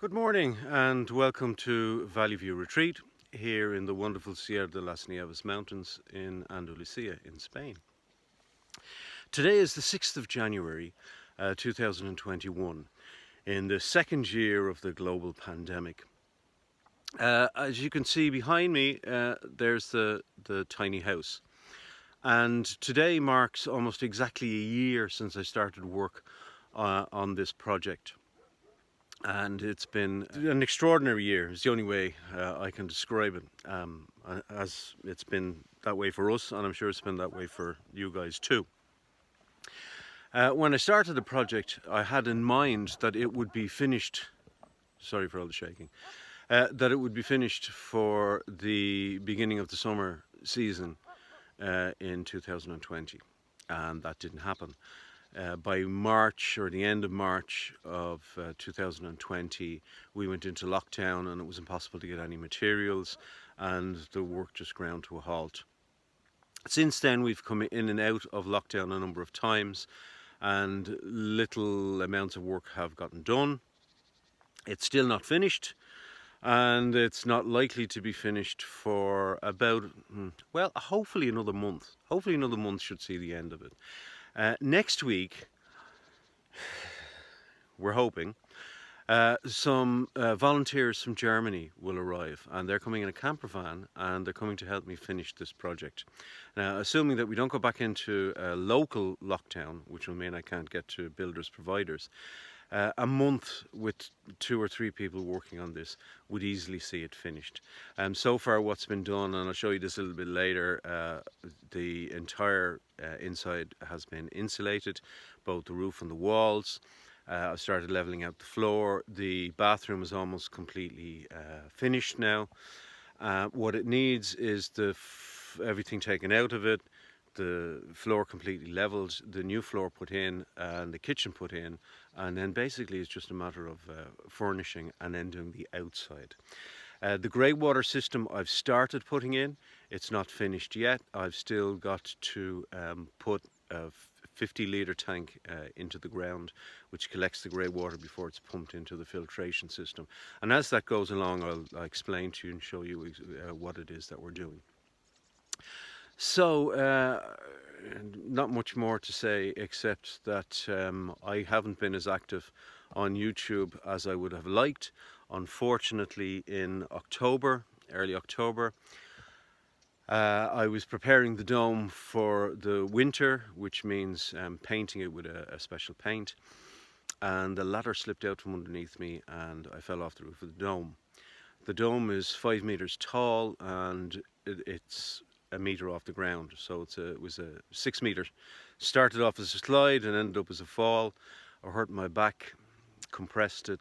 Good morning and welcome to Valley View Retreat here in the wonderful Sierra de las Nieves mountains in Andalusia in Spain. Today is the 6th of January 2021 in the second year of the global pandemic. As you can see behind me, there's the tiny house, and today marks almost exactly a year since I started work on this project. And it's been an extraordinary year, is the only way I can describe it, as it's been that way for us, and I'm sure it's been that way for you guys too. When I started the project, I had in mind that it would be finished, sorry for all the shaking, that it would be finished for the beginning of the summer season in 2020, and that didn't happen. By March, or the end of March of 2020, we went into lockdown and it was impossible to get any materials and the work just ground to a halt. Since then we've come in and out of lockdown a number of times and little amounts of work have gotten done. It's still not finished, and it's not likely to be finished for about, well, hopefully another month. Hopefully another month should see the end of it. Next week, we're hoping, some volunteers from Germany will arrive, and they're coming in a camper van and they're coming to help me finish this project. Now, assuming that we don't go back into a local lockdown, which will mean I can't get to builders providers, a month with 2 or 3 people working on this would easily see it finished. So far what's been done, and I'll show you this a little bit later, the entire inside has been insulated, both the roof and the walls. I've started leveling out the floor. The bathroom is almost completely finished now. What it needs is everything taken out of it, the floor completely leveled, the new floor put in, and the kitchen put in, and then basically it's just a matter of furnishing and then doing the outside. The grey water system I've started putting in. It's not finished yet. I've still got to put a 50-litre tank into the ground, which collects the grey water before it's pumped into the filtration system. And as that goes along, I'll explain to you and show you what it is that we're doing. So, not much more to say except that I haven't been as active on YouTube as I would have liked. Unfortunately, in October, early October, I was preparing the dome for the winter, which means painting it with a special paint, and the ladder slipped out from underneath me and I fell off the roof of the dome. The dome is 5 meters tall and it's a meter off the ground, so it was a 6 meter. Started off as a slide and ended up as a fall. I hurt my back, compressed it.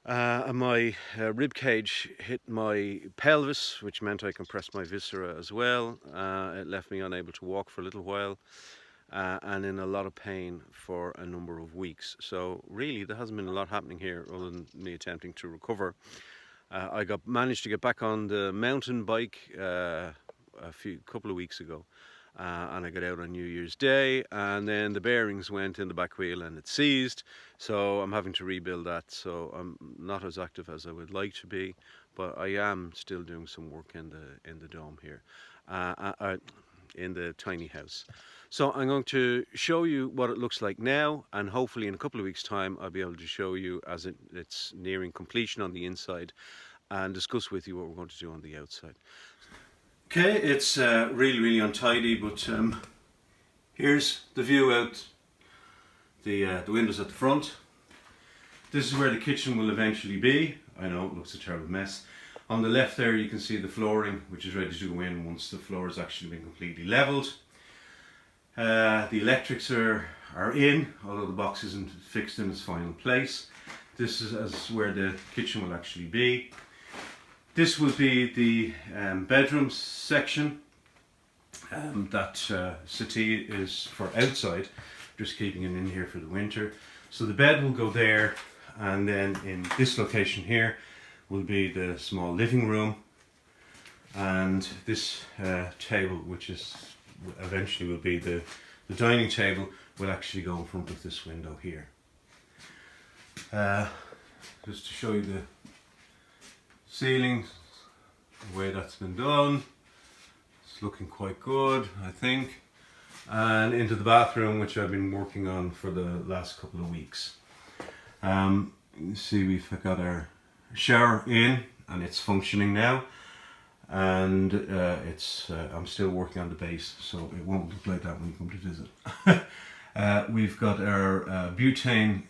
And my rib cage hit my pelvis, which meant I compressed my viscera as well. It left me unable to walk for a little while and in a lot of pain for a number of weeks. So really there hasn't been a lot happening here other than me attempting to recover. I managed to get back on the mountain bike a couple of weeks ago, and I got out on New Year's Day, and then the bearings went in the back wheel and it seized, so I'm having to rebuild that. So I'm not as active as I would like to be, but I am still doing some work in the dome here, in the tiny house. So I'm going to show you what it looks like now, and hopefully in a couple of weeks' time I'll be able to show you as it's nearing completion on the inside and discuss with you what we're going to do on the outside. Okay, it's really untidy, but here's the view out the windows at the front. This is where the kitchen will eventually be. I know it looks a terrible mess. On the left there you can see the flooring, which is ready to go in once the floor has actually been completely leveled. The electrics are in, although the box isn't fixed in its final place. This is where the kitchen will actually be. This will be the bedroom section. That settee is for outside, just keeping it in here for the winter. So the bed will go there, and then in this location here will be the small living room, and this table, which is eventually will be the dining table, will actually go in front of this window here. just to show you the ceiling, the way that's been done. It's looking quite good, I think. And into the bathroom, which I've been working on for the last couple of weeks. You can see we've got our shower in and it's functioning now. And I'm still working on the base, so it won't look like that when you come to visit. We've got our butane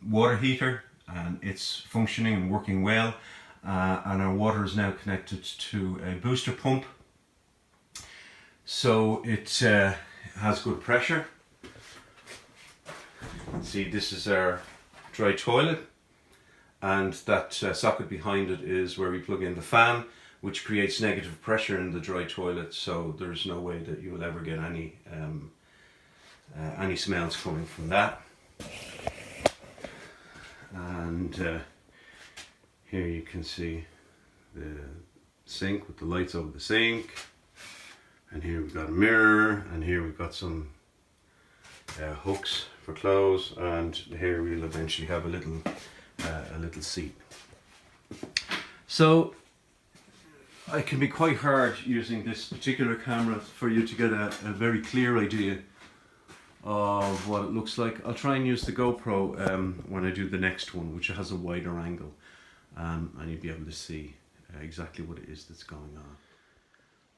water heater, and it's functioning and working well. And our water is now connected to a booster pump, so it has good pressure. You can see this is our dry toilet, and that socket behind it is where we plug in the fan, which creates negative pressure in the dry toilet, so there's no way that you will ever get any smells coming from that. And here you can see the sink with the lights over the sink, and here we've got a mirror, and here we've got some hooks for clothes, and here we'll eventually have a little seat. So it can be quite hard using this particular camera for you to get a very clear idea of what it looks like. I'll try and use the GoPro when I do the next one, which has a wider angle, and you'll be able to see exactly what it is that's going on.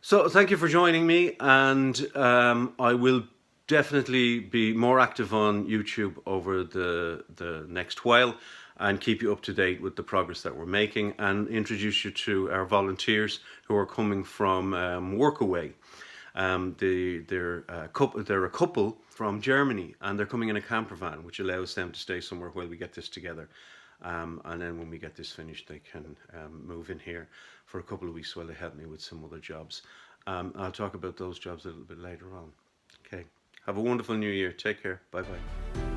So thank you for joining me, and I will definitely be more active on YouTube over the next while, and keep you up to date with the progress that we're making, and introduce you to our volunteers who are coming from Workaway. They're a couple from Germany, and they're coming in a camper van, which allows them to stay somewhere while we get this together. And then when we get this finished, they can move in here for a couple of weeks while they help me with some other jobs. I'll talk about those jobs a little bit later on. Okay, have a wonderful new year. Take care. Bye bye.